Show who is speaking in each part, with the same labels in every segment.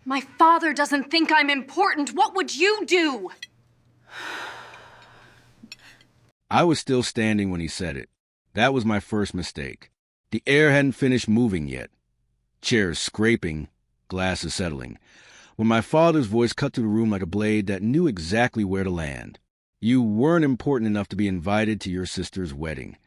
Speaker 1: My father doesn't think I'm important. What would you do?
Speaker 2: I was still standing when he said it. That was my first mistake. The air hadn't finished moving yet. Chairs scraping, glasses settling. When my father's voice cut through the room like a blade that knew exactly where to land. You weren't important enough to be invited to your sister's wedding.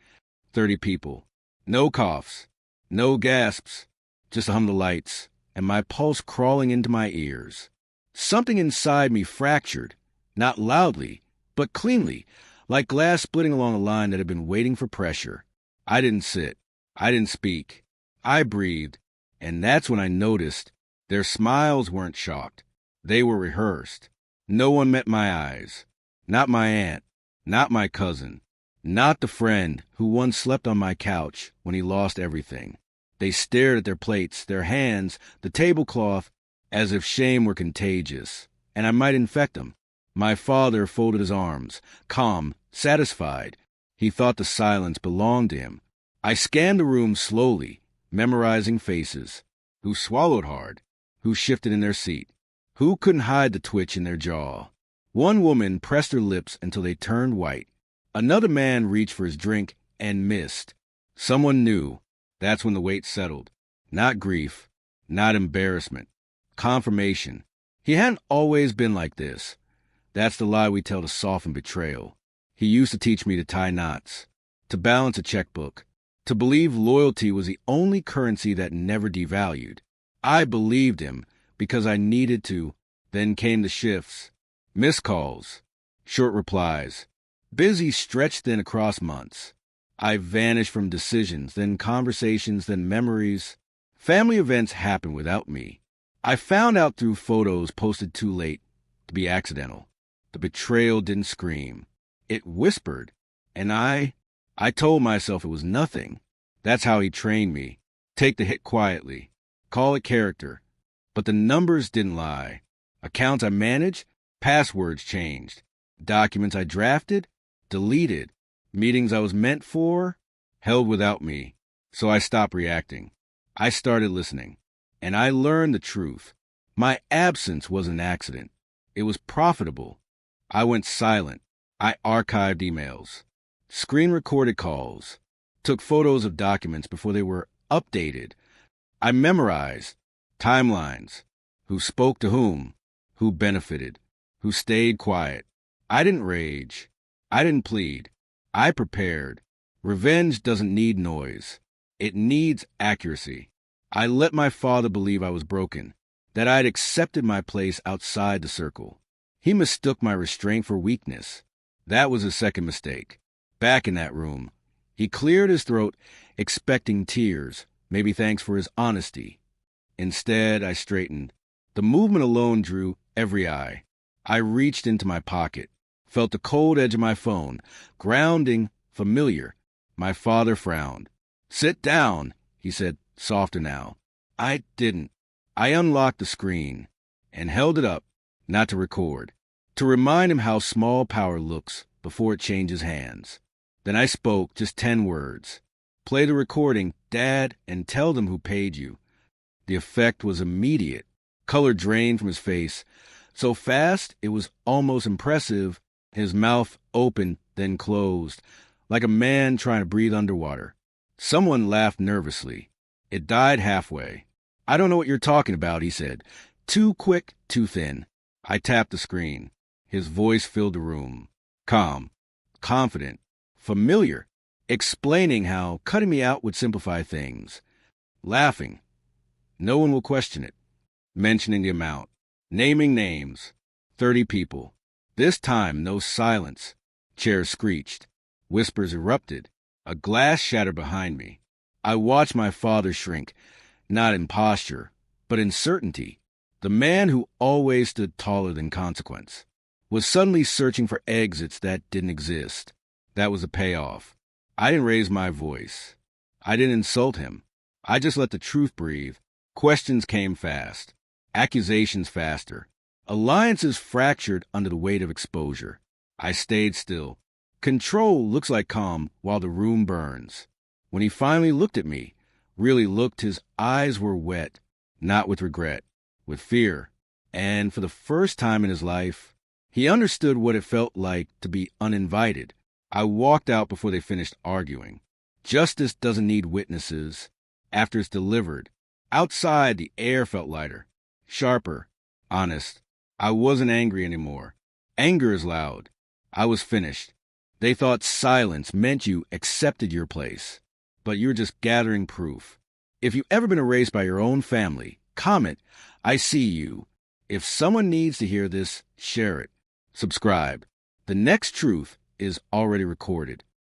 Speaker 2: 30 people. No coughs. No gasps. Just a hum of the lights, and my pulse crawling into my ears. Something inside me fractured, not loudly, but cleanly, like glass splitting along a line that had been waiting for pressure. I didn't sit. I didn't speak. I breathed, and that's when I noticed their smiles weren't shocked. They were rehearsed. No one met my eyes. Not my aunt. Not my cousin. Not the friend who once slept on my couch when he lost everything. They stared at their plates, their hands, the tablecloth, as if shame were contagious, and I might infect them. My father folded his arms, calm, satisfied. He thought the silence belonged to him. I scanned the room slowly, memorizing faces. Who swallowed hard? Who shifted in their seat? Who couldn't hide the twitch in their jaw? One woman pressed her lips until they turned white. Another man reached for his drink and missed. Someone knew. That's when the weight settled. Not grief, not embarrassment. Confirmation. He hadn't always been like this. That's the lie we tell to soften betrayal. He used to teach me to tie knots, to balance a checkbook, to believe loyalty was the only currency that never devalued. I believed him because I needed to. Then came the shifts. Missed calls. Short replies. Busy stretched thin across months. I vanished from decisions, then conversations, then memories. Family events happened without me. I found out through photos posted too late to be accidental. The betrayal didn't scream. It whispered. And I told myself it was nothing. That's how he trained me. Take the hit quietly. Call it character. But the numbers didn't lie. Accounts I managed, passwords changed. Documents I drafted, deleted. Meetings I was meant for, held without me. So I stopped reacting. I started listening. And I learned the truth. My absence was an accident. It was profitable. I went silent. I archived emails. Screen-recorded calls. Took photos of documents before they were updated. I memorized timelines. Who spoke to whom? Who benefited? Who stayed quiet? I didn't rage. I didn't plead. I prepared. Revenge doesn't need noise. It needs accuracy. I let my father believe I was broken, that I'd accepted my place outside the circle. He mistook my restraint for weakness. That was his second mistake. Back in that room, he cleared his throat, expecting tears, maybe thanks for his honesty. Instead, I straightened. The movement alone drew every eye. I reached into my pocket. Felt the cold edge of my phone, grounding, familiar. My father frowned. Sit down, he said, softer now. I didn't. I unlocked the screen and held it up, not to record, to remind him how small power looks before it changes hands. Then I spoke just 10 words. Play the recording, Dad, and tell them who paid you. The effect was immediate. Color drained from his face. So fast, it was almost impressive. His mouth open, then closed, like a man trying to breathe underwater. Someone laughed nervously. It died halfway. I don't know what you're talking about, he said. Too quick, too thin. I tapped the screen. His voice filled the room. Calm, confident, familiar, explaining how cutting me out would simplify things. Laughing. No one will question it. Mentioning the amount. Naming names. 30 people. This time, no silence. Chairs screeched. Whispers erupted. A glass shattered behind me. I watched my father shrink, not in posture, but in certainty. The man who always stood taller than consequence was suddenly searching for exits that didn't exist. That was a payoff. I didn't raise my voice. I didn't insult him. I just let the truth breathe. Questions came fast. Accusations faster. Alliances fractured under the weight of exposure. I stayed still. Control looks like calm while the room burns. When he finally looked at me, really looked, his eyes were wet, not with regret, with fear. And for the first time in his life, he understood what it felt like to be uninvited. I walked out before they finished arguing. Justice doesn't need witnesses. After it's delivered, outside the air felt lighter, sharper, honest. I wasn't angry anymore. Anger is loud. I was finished. They thought silence meant you accepted your place, but you're just gathering proof. If you've ever been erased by your own family, comment, "I see you." If someone needs to hear this, share it. Subscribe. The next truth is already recorded.